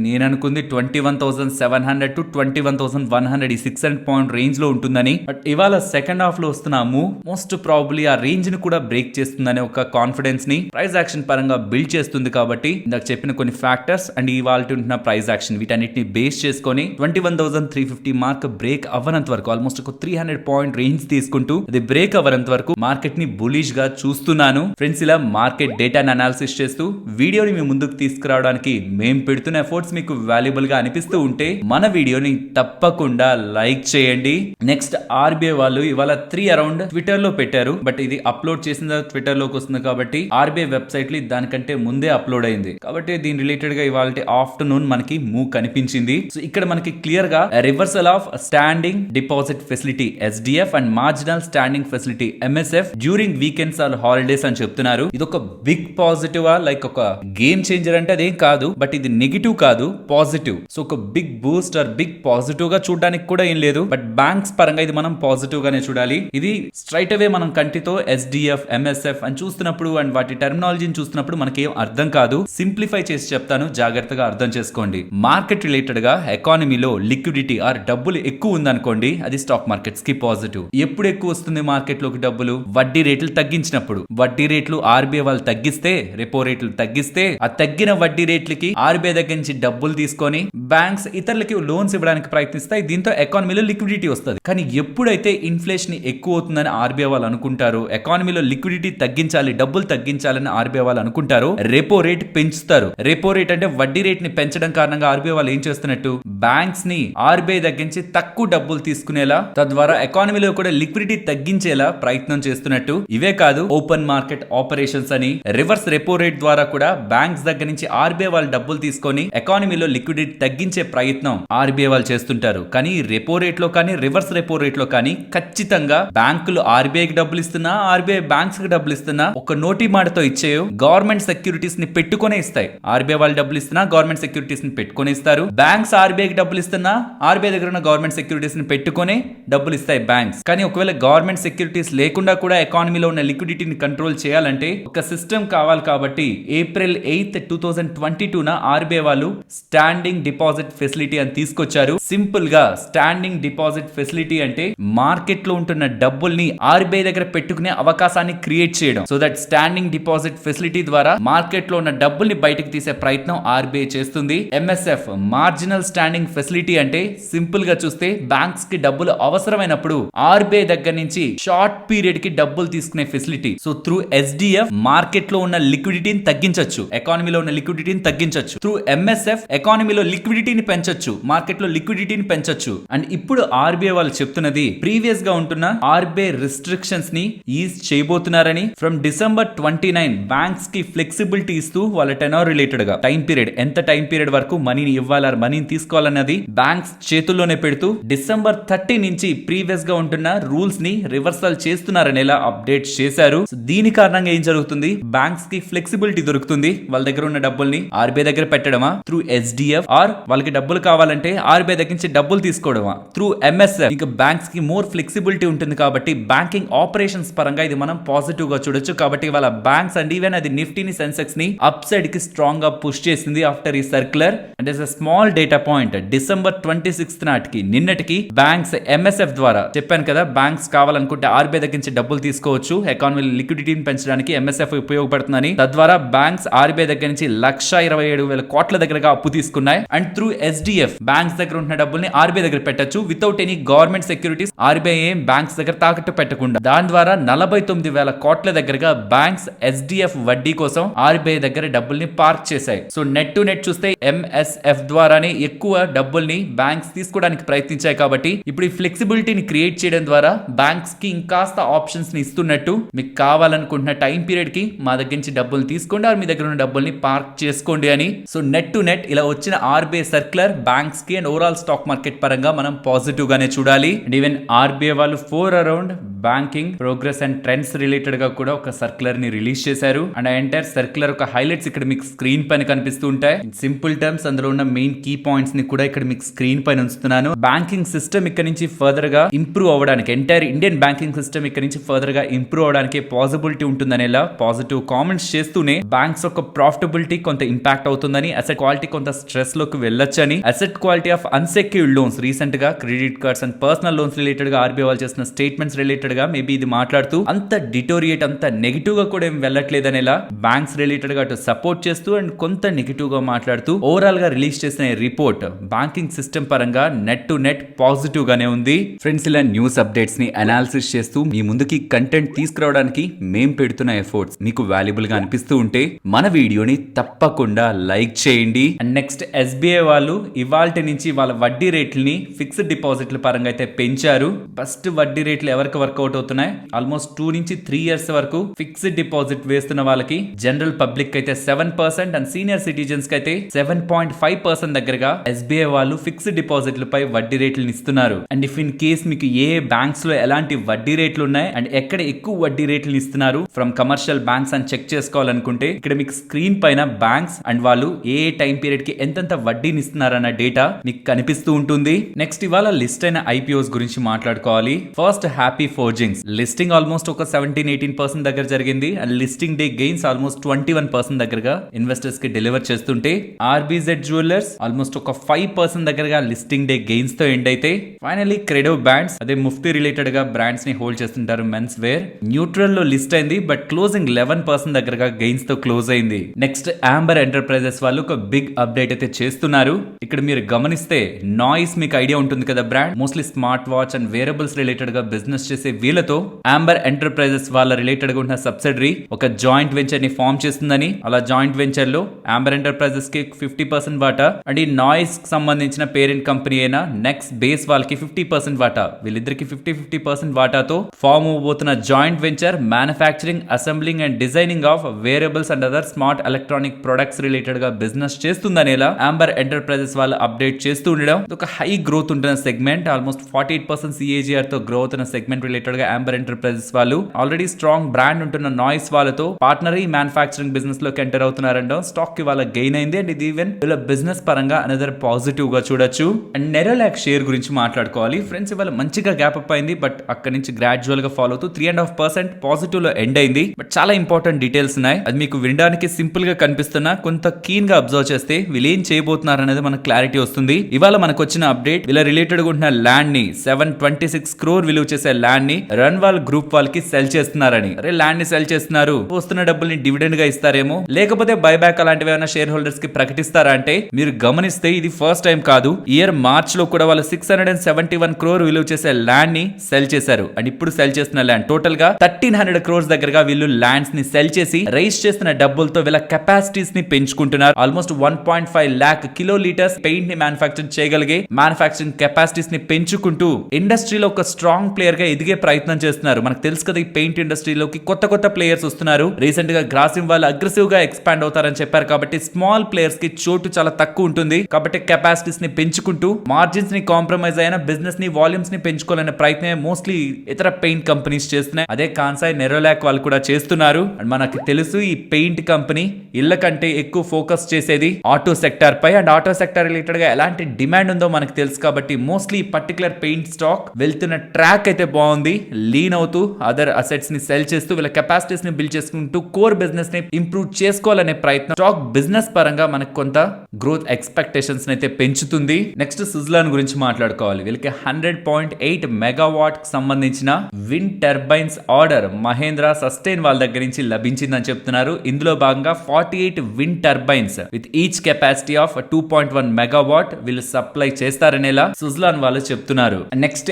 నేను అనుకుంది 21,700 to 21,100 ఈ 600 పాయింట్ రేంజ్ లో ఉంటుందని. బట్ ఇవాళ సెకండ్ హాఫ్ లో వస్తున్న మూవ్ మోస్ట్ ప్రాబబ్లీ ఆ రేంజ్ ని కూడా బ్రేక్ చేస్తుందనే ఒక కాన్ఫిడెన్స్ ని ప్రైస్ యాక్షన్ పరంగా బిల్డ్ చేస్తుంది. కాబట్టి ఇందాక చెప్పిన కొన్ని ఫ్యాక్టర్స్ అండ్ ఇవాళ ఉంటున్న ప్రైస్ యాక్షన్ వీటన్నిటిని బేస్ చేసుకొని 21,350 మార్క్ బ్రేక్ అవ్వనంత వరకు ఆల్మోస్ట్ ఒక 300 పాయింట్ రేంజ్ తీసుకుంటూ అది బ్రేక్ అవ్వనంత వరకు మార్కెట్ ని బులిష్ గా చూస్తున్నాను. ఫ్రెండ్స్, ఇలా మార్కెట్ డేటాను అనాలిసిస్ చేస్తూ వీడియోని మీ ముందుకు తీసుకురావడానికి మేము పెడుతున్న ఎఫర్ట్స్ మీకు వాల్యుబుల్ గా అనిపిస్తూ ఉంటే మన వీడియోని తప్పకుండా లైక్ చేయండి. నెక్స్ట్, ఆర్బీఐ వాళ్ళు ఇవాళ 3 అరౌండ్ ట్విట్టర్ లో పెట్టారు. బట్ ఇది అప్లోడ్ చేసిన ట్విట్టర్ లోకి వస్తుంది కాబట్టి ఆర్బీఐ వెబ్సైట్ లో దానికంటే ముందే అప్లోడ్ అయింది కాబట్టి దీని రిలేటెడ్ గా ఇవాళ ఆఫ్టర్నూన్ మనకి మూవ్ కనిపించింది. సో ఇక్కడ మనకి క్లియర్ గా reversal of standing deposit facility SDF and marginal standing facility MSF during weekends or holidays అని చెప్తున్నారు. ఇది ఒక బిగ్ పాజిటివ్, లైక్ ఒక గేమ్ చేంజర్ అంటే అదేం కాదు, బట్ ఇది నెగిటివ్ కాదు, పాజిటివ్. సో ఒక big boost or big positive గా చూడడానికి కూడా ఏం లేదు, బట్ బ్యాంక్స్ పరంగా ఇది మనం పాజిటివ్ గానే చూడాలి. ఇది స్ట్రైట్ అవే మనం కంటితో SDF MSF అని చూస్తున్నప్పుడు అండ్ వాటి టెర్మినాలజీని చూస్తున్నప్పుడు మనకి ఏం అర్థం కాదు. సింప్లిఫై చేసి చెప్తాను, జాగ్రత్తగా అర్థం చేసుకోండి. మార్కెట్ రిలేటెడ్ గా ఎకానమీలో లిక్విడిటీ ఆర్ డబ్బులు ఎక్కువ ఉందనుకోండి, అది స్టాక్ మార్కెట్స్ కి పాజిటివ్. ఎప్పుడు ఎక్కువ వస్తుంది మార్కెట్ లోకి డబ్బులు? వడ్డీ రేట్లు తగ్గించినప్పుడు. వడ్డీ రేట్లు ఆర్బీఐ వాళ్ళు తగ్గిస్తే, రెపో రేట్లు తగ్గిస్తే, ఆ తగ్గిన వడ్డీ రేట్లకి ఆర్బీఐ దగ్గర నుంచి డబ్బులు తీసుకొని బ్యాంక్స్ ఇతరులకి లోన్స్ ఇవ్వడానికి ప్రయత్నిస్తాయి. దీంతో ఎకానమీలో లిక్విడిటీ వస్తుంది. కానీ ఎప్పుడైతే ఇన్ఫ్లేషన్ ఎక్కువ అవుతుందని ఆర్బీఐ వాళ్ళు అనుకుంటారు, ఎకానమీలో లిక్విడిటీ తగ్గించాలి, డబ్బులు తగ్గించాలని ఆర్బీఐ వాళ్ళు అనుకుంటారు, రెపో రేట్ పెంచుతారు. రెపో రేట్ అంటే వడ్డీ రేట్ ని పెంచడం కారణంగా ఆర్బీఐ వాళ్ళు ఏం చేస్తున్నట్టు, బ్యాంక్స్ ని ఆర్బీఐ దగ్గర నుంచి తక్కువ డబ్బులు తీసుకునేలా, తద్వారా ఎకానమీలో కూడా లిక్విడిటీ తగ్గించేలా ప్రయత్నం చేస్తున్నట్టు. ఇవే కాదు, ఓపెన్ మార్కెట్ ఆపరేషన్స్ అని, రివర్స్ రెపో రేట్ ద్వారా కూడా బ్యాంక్స్ దగ్గర నుంచి ఆర్బీఐ వాళ్ళు డబ్బులు తీసుకొని ఎకానమీలో లిక్విడిటీ తగ్గించే ప్రయత్నం ఆర్బీఐ వాళ్ళు చేస్తుంటారు. కానీ రెపో రేట్ లో కానీ రివర్స్ రెపో రేట్ లో కానీ ఖచ్చితంగా బ్యాంకులు ఆర్బీఐకి డబ్బులు ఇస్తున్నా, ఆర్బీఐ బ్యాంక్స్ కి డబ్బులు ఇస్తున్నా ఒక నోటి మాటతో ఇచ్చేయు, గవర్నమెంట్ సెక్యూరిటీస్ ని పెట్టుకునే ఇస్తాయి. ఆర్బీఐ వాళ్ళు డబ్బులు ఇస్తున్నా గవర్నమెంట్ సెక్యూరిటీస్ ని పెట్టుకుని ఇస్తారు. బ్యాంక్స్ ఆర్బీఐకి డబ్బులు ఇస్తున్నా ఆర్బీఐ దగ్గర ఉన్న గవర్నమెంట్ సెక్యూరిటీస్ ని పెట్టుకుని డబ్బులు ఇస్తాయి బ్యాంక్స్. కానీ ఒకవేళ గవర్నమెంట్ సెక్యూరిటీస్ లేకుండా కూడా ఎకానమీలో ఉన్న లిక్విడిటీని కంట్రోల్ చేయాలంటే ఒక సిస్టమ్ కావాలి. కాబట్టి April 8, 2022 ఆర్బీఐ వాళ్ళు స్టాండింగ్ డిపాజిట్ ఫెసిలిటీ అని తీసుకొచ్చారు. సింపుల్ గా స్టాండింగ్ డిపాజిట్ ఫెసిలిటీ అంటే మార్కెట్ లో ఉంటున్న డబ్బుల్ని ఆర్బీఐ దగ్గర పెట్టుకునే అవకాశాన్ని క్రియేట్ చేయడం. So that standing deposit facility ద్వారా మార్కెట్ లో ఉన్న డబ్బుల్ని బయటకు తీసే ప్రయత్నం ఆర్బీఐ చేస్తుంది. MSF మార్జినల్ స్టాండింగ్ ఫెసిలిటీ అంటే సింపుల్ గా చూస్తే బ్యాంక్స్ కి డబ్బులు అవసరమైనప్పుడు ఆర్బీఐ దగ్గర నుంచి షార్ట్ పీరియడ్ కి డబ్బులు తీసుకునే facility. So through SDF market లో ఉన్న లిక్విడిటీని తగ్గించొచ్చు, ఎకానమీలో ఉన్న లిక్విడిటీని తగ్గించొచ్చు. త్రూ MSF ఎకానమీలో లిక్విడిటీని పెంచొచ్చు, మార్కెట్ లో లిక్విడిటీని పెంచొచ్చు. అండ్ ఇప్పుడు ఆర్బీఐ వాళ్ళు చెప్తున్నది ప్రీవియస్ గా ఉంటున్న ఆర్బీఐ రిస్ట్రిక్షన్స్ ని ఈజ్ చేయబోతున్నారని. ఫ్రమ్ December 29 బ్యాంక్స్ కి ఫ్లెక్సిబిలిటీ ఇస్తూ వాళ్ళ టెనర్ రిలేటెడ్ గా టైం పీరియడ్, ఎంత టైం పీరియడ్ వరకు మనీని ఇవ్వాలి, మనీని తీసుకోవాలన్నది బ్యాంక్స్ చేతుల్లోనే పెడుతూ December 30 నుంచి ప్రీవియస్ గా ఉంటున్న రూల్స్ ని రివర్సల్ చేస్తున్నారని ఎలా అప్డేట్ చేశారు. దీని కారణంగా ఏం జరుగుతుంది, బ్యాంక్స్ కి ఫ్లెక్సిబిలిటీ దొరుకుతుంది. వాళ్ళ దగ్గర ఉన్న డబ్బుల్ని ఆర్బీఐ దగ్గర పెట్టడమా, త్రూ SDF, ఆర్ వాళ్ళకి డబ్బులు కావాలంటే ఆర్బీఐ దగ్గర నుంచి డబ్బులు తీసుకోవడమా, త్రూ MSF. ఇంకా బ్యాంక్స్ కి మోర్ ఫ్లెక్సిబిలిటీ ఉంటుంది కాబట్టి బ్యాంకింగ్ ఆపరేషన్స్ పరంగా ఇది మనం పాజిటివ్ గా చూడొచ్చు. కాబట్టి వాళ్ళ బ్యాంక్స్ అండ్ ఈవెన్ అది నిఫ్టీని, సెన్సెక్స్ ని అప్ సైడ్ కి స్ట్రాంగ్ గా పుష్ చేసింది ఆఫ్టర్ ఈ circular. And is a small data point, December 26 నాటికి, నిన్నటికి బ్యాంక్స్ MSF ద్వారా చెప్పాను కదా, బ్యాంక్స్ కావాలనుకుంటే ఆర్బీఐ దగ్గర నుంచి డబ్బులు తీసుకోవచ్చు, ఎకానమీ లిక్విడిటీని పెంచడానికి MSF ఉపయోగపడుతుందని. తద్వారా బ్యాంక్స్ ఆర్బీఐ దగ్గర నుంచి 1,27,000 కోట్ల దగ్గరగా అప్పు తీసుకున్నాయి. అండ్ త్రూ SDF బ్యాంక్స్ దగ్గర ఉన్న డబ్బుల్ని ఆర్బీఐ దగ్గర పెట్టచ్చు without any government securities. RBI ఏం బ్యాంక్స్ దగ్గర తాకట్టు పెట్టకుండా. దాని ద్వారా 49,000 కోట్ల దగ్గరగా బ్యాంక్స్ SDF వడ్డీ కోసం ఆర్బీఐ దగ్గర డబ్బుల్ని పార్క్ చేశాయి. సో నెట్ టు నెట్ చూస్తే MSF ద్వారానే ఎక్కువ డబ్బుల్ని బ్యాంక్స్ తీసుకోవడానికి ప్రయత్నించాయి. కాబట్టి ఇప్పుడు ఈ ఫ్లెక్సిబిలిటీని క్రియేట్ చేయడం ద్వారా బ్యాంక్స్ కి ఇంకాస్త ఆప్షన్స్ ని ఇస్తున్నట్టు, మీకు కావాలనుకుంటున్న టైం పీరియడ్ కి మా దగ్గర నుంచి డబ్బులు తీసుకోండి, మీ దగ్గర ఉన్న డబ్బుల్ని పార్క్ చేసుకోండి అని. సో నెట్ టు నెట్ ఇలా వచ్చిన ఆర్బీఐ సర్క్యులర్ బ్యాంక్స్ కి అండ్ ఓవరాల్ స్టాక్ మార్కెట్ పరంగా మనం పాజిటివ్ గానే చూడాలి. అండ్ ఈవెన్ ఆర్బీఐ వాళ్ళు 4 around banking progress and trends related గా కూడా ఒక సర్క్యులర్ ని రిలీజ్ చేశారు. అండ్ ఆ ఎంటైర్ సర్క్యులర్ ఒక హైలైట్స్ ఇక్కడ మీకు స్క్రీన్ పైన కనిపిస్తూ ఉంటాయి. సింపుల్ టర్మ్స్ అందులో ఉన్న మెయిన్ కీ పాయింట్స్ ని కూడా ఇక్కడ మీకు స్క్రీన్ పైన ఉంచుతున్నాను. బ్యాంకింగ్ సిస్టమ్ ఇక్కడ నుంచి ఫర్దర్ గా ఇంప్రూవ్ అవ్వడానికి, ఎంటైర్ ఇండియన్ బ్యాంకింగ్ సిస్టమ్ ఇక్కడ నుంచి ఫర్దర్ గా ఇంప్రూవ్ అవడానికి పాసిబిలిటీ ఉంటుందనేలా పాజిటివ్ కామెంట్స్ చేస్తూనే బ్యాంక్స్ యొక్క ప్రాఫిటబిలిటీ కొంత ఇంపాక్ట్ అవుతుందని, అసెట్ క్వాలిటీ కొంత స్ట్రెస్ లోకి వెళ్ళొచ్చని, asset quality of unsecured loans recent గా credit cards and personal loans related గా ఆర్బీఐ వాళ్ళు చేసిన స్టేట్మెంట్స్ రిలేటెడ్ గా మేబీ ఇది మాట్లాడుతూ అంత డిటోరియేట్, అంత నెగిటివ్ గా కూడా ఏం వెళ్ళట్లేదనేలా బ్యాంక్స్ రిలేటెడ్ గా అటు సపోర్ట్ చేస్తూ అండ్ కొంత నెగిటివ్ గా మాట్లాడుతూ ఓవరాల్ గా రిలీజ్ చేసిన రిపోర్ట్ బ్యాంకింగ్ సిస్టమ్ పరంగా నెట్ టు నెట్ పాజిటివ్ గానే ఉంది. ఫ్రెండ్స్, ఇలా న్యూస్ అప్డేట్స్ ని అనాలిసిస్ చేస్తూ మీ ముందుకి కంటెంట్ తీసుకురావడానికి మేము పెడుతున్న ఎఫర్ట్స్ మీకు వాల్యుబుల్ గా అనిపిస్తూ ఉంటే మన వీడియోని తప్పకుండా లైక్ చేయండి. అండ్ నెక్స్ట్ SBI వాళ్ళు ఇవాల్టి నుంచి వాళ్ళ వడ్డీ రేట్లని ఫిక్స్డ్ డిపాజిట్ల పరంగా అయితే పెంచారు. ఫస్ట్ వడ్డీ రేట్లు ఎవరికి వర్కౌట్ అవుతున్నాయి, ఆల్మోస్ట్ 2 నుంచి 3 ఇయర్స్ వరకు ఫిక్స్డ్ డిపాజిట్ వేస్తున్న వాళ్ళకి జనరల్ పబ్లిక్ అయితే 7% అండ్ సీనియర్ సిటిజన్స్ కి అయితే 7.5% దగ్గరగా SBI వాళ్ళు ఫిక్స్డ్ డిపాజిట్లపై వడ్డీ రేట్లను ఇస్తున్నారు. అండ్ ఇఫ్ ఇన్ కేస్ మీకు ఏ బ్యాంక్స్ లో ఎలాంటి వడ్డీ రేట్లు ఉన్నాయి అండ్ ఎక్కడ ఎక్కువ వడ్డీ రేట్లు ఇస్తున్నారు ఫ్రమ్ కమర్షియల్ బ్యాంక్స్ అని చెక్ చేసుకోవాలనుకుంటే ఇక్కడ మీకు స్క్రీన్ పైన బ్యాంక్స్ అండ్ వాళ్ళు ఏ టైం పీరియడ్ కి ఎంతెంత వడ్డీని ఇస్తున్నారన్న డేటా మీకు కనిపిస్తూ ఉంటుంది. నెక్స్ట్ ఇవాళ లిస్ట్ అయిన IPOs గురించి మాట్లాడుకోవాలి. First happy forgings listing almost ఒక 17-18% దగ్గర జరిగింది and listing day gains almost 21% దగ్గరగా ఇన్వెస్టర్స్ కి డెలివర్ చేస్తుంటే RBZ జ్యువెలర్స్ ఆల్మోస్ట్ ఒక 5% దగ్గరగా లిస్టింగ్ డే గెయిన్స్ తో ఎండ్ అయితే ఫైనలీ క్రెడో బ్యాండ్స్ అదే ముఫ్తీ రిలేటెడ్ గా బ్రాండ్స్ ని హోల్డ్ చేస్తుంటారు మెన్స్ వేర్ న్యూట్రల్ లో లిస్ట్ అయింది బట్ క్లోజింగ్ 11% దగ్గరగా గెయిన్స్ తో క్లోజ్ అయింది. నెక్స్ట్ అంబర్ ఎంటర్ప్రైజెస్ వాళ్ళు ఒక బిగ్ అప్డేట్ అయితే చేస్తున్నారు. ఇక్కడ మీరు గమనిస్తే నాయిస్ మీకు ఐడియా ఉంటుంది కదా, brand mostly smart watch and wearables related గా బిజినెస్ చేసే వీళ్ళతో అంబర్ ఎంటర్ప్రైజెస్ వాళ్ళ రిలేటెడ్ గా ఉన్న సబ్సిడరీ ఒక జాయింట్ వెంచర్ ని ఫార్మ్ చేస్తుందని, అలా జాయింట్ వెంచర్ లో అంబర్ ఎంటర్ప్రైజెస్ కి 50% వాటా అండ్ ఈ నాయిస్ కి సంబంధించిన పేరెంట్ కంపెనీ అయిన నెక్స్ట్ బేస్ వాళ్ళకి 50% వాటా, వీళ్ళిద్దరికి 50% వాటాతో ఫార్మ్ అవబోతున్న joint venture manufacturing, assembling and designing of wearables and other smart electronic products related గా బిజినెస్ చేస్తుందనేలా అంబర్ ఎంటర్ప్రైజెస్ వాళ్ళు అప్డేట్ చేస్తూ ఉండడం. ఒక హై గ్రోత్ ఉంటున్న సెగ్మెంట్, ఆల్మోస్ట్ 48% CAGR తో గ్రోత్ ఉన్న సెగ్మెంట్ రిలేటెడ్ గా అంబర్ ఎంటర్ప్రైజెస్ వాళ్ళు ఆల్రెడీ స్ట్రాంగ్ బ్రాండ్ ఉంటున్న నాయిస్ వాళ్ళతో పార్ట్నర్ మ్యానుఫ్యాక్చరింగ్ బిజినెస్ లోకి ఎంటర్ అవుతున్నారంట. స్టాక్ కి వాళ్ళ గెయిన్ అయింది అండ్ ఇది ఈవెన్ వీళ్ళ బిజినెస్ పరంగా అనదర్ పాజిటివ్ గా చూడొచ్చు. అండ్ నెరోలాక్ షేర్ గురించి మాట్లాడుకోవాలి ఫ్రెండ్స్. ఇవాళ మంచిగా గ్యాప్ అప్ అయింది బట్ అక్కడ నుంచి గ్రాడ్యువల్ గా ఫాలో అవుతూ 3.5% పాజిటివ్ లో ఎండ్ అయింది. బట్ చాలా ఇంపార్టెంట్ డీటెయిల్స్ ఉన్నాయి, అది మీకు వినడానికి సింపుల్ గా కనిపిస్తున్నా కొంత కీన్ గా అబ్జర్వ్ చేస్తే వీళ్ళు ఏం చేయబోతున్నారు అనేది మనకు క్లారిటీ వస్తుంది. ఇవాళ మనకు వచ్చిన అప్డేట్ వీళ్ళ రిలేటెడ్ గా ఉన్న ల్యాండ్ ని 726 crore విలువ చేసే ల్యాండ్ ని రన్వాల్ గ్రూప్ వాళ్ళకి సెల్ చేస్తున్నారని. అరే ల్యాండ్ ని సెల్ చేస్తున్నారు, వస్తున్న డబ్బుల్ని డివిడెండ్ గా ఇస్తారేమో లేకపోతే బైబ్యాక్ అలాంటివి ఏమైనా షేర్ హోల్డర్స్ కి ప్రకటిస్తారా అంటే మీరు గమనిస్తే ఇది ఫస్ట్ టైం కాదు. ఇయర్ మార్చ్ లో కూడా వాళ్ళు 671 crore విలువ చేసే ల్యాండ్ ని సెల్ చేశారు అండ్ ఇప్పుడు సెల్ చేస్తున్న ల్యాండ్ టోటల్ గా 1300 crores దగ్గరగా వీళ్ళు ల్యాండ్స్ ని సెల్ చేసి రైజ్ చేస్తున్న డబ్బులతో వీళ్ళ కెపాసిటీస్ ని పెంచుకుంటున్నారు. ఆల్మోస్ట్ 1.5 lakh కిలోలీటర్స్ పెయింట్ ని మ్యానుఫ్యాక్చర్ చేయగలిగే మ్యానుఫ్యాక్చరింగ్ కెపాసిటీస్ ని పెంచుకుంటూ ఇండస్ట్రీలో ఒక స్ట్రాంగ్ ప్లేయర్ గా ఎదిగే ప్రయత్నం చేస్తున్నారు. మనకు తెలుసు కదా ఈ పెయింట్ ఇండస్ట్రీలోకి కొత్త ప్లేయర్స్ వస్తున్నారు. రీసెంట్ గా గ్రాసిమ్ వాళ్ళు అగ్రెసివ్ గా ఎక్స్పాండ్ అవుతారని చెప్పారు కాబట్టి స్మాల్ ప్లేయర్స్ కి చోటు చాలా తక్కువ ఉంటుంది. కాబట్టి కెపాసిటీస్ ని పెంచుకుంటూ మార్జిన్స్ ని కాంప్రమైజ్ అయిన బిజినెస్ ని వాల్యూమ్స్ ని పెంచుకోవాలనే ప్రయత్నమే మోస్ట్లీ ఇతర పెయింట్ కంపెనీస్ చేస్తున్నాయి. అదే కాన్సాయ్ నెరోలాక్ వాళ్ళు కూడా చేస్తున్నారు. అండ్ మనకి తెలుసు ఈ పెయింట్ కంపెనీ ఇళ్ల కంటే ఎక్కువ ఫోకస్ చేసేది ఆటో సెక్టార్ పై అండ్ ఆటో సెక్టార్ రిలేటెడ్ గా ఎలాంటి డిమాండ్ ఉందో మనకు తెలుసు కాబట్టి మోస్ట్లీ పర్టికులర్ పెయింట్ స్టాక్ వెళ్తున్న ట్రాక్ అయితే బాగుంది. లీన్ అవుతూ అదర్ అసెట్స్ ని సెల్ చేస్తూ వీళ్ళ కెపాసిటీస్ ని బిల్డ్ చేసుకుంటూ కోర్ బిజినెస్ ని ఇంప్రూవ్ చేసుకోవాలనే ప్రయత్నం స్టాక్ బిజినెస్ పరంగా మనకు కొంత గ్రోత్ ఎక్స్పెక్టేషన్స్ అయితే పెంచుతుంది. నెక్స్ట్ సుజ్లాన్ గురించి మాట్లాడుకోవాలి. వీళ్ళకి 100.8 మెగావాట్ కి సంబంధించిన wind turbines order Mahindra Susten వాళ్ళ దగ్గర నుంచి లభించిందని చెప్తున్నారు. ఇందులో భాగంగా 48 wind turbines with each capacity of 2.1 megawatt వీళ్ళు సప్లై చేస్తారనేలా సుజ్లాన్ వాళ్ళు చెప్తున్నారు. నెక్స్ట్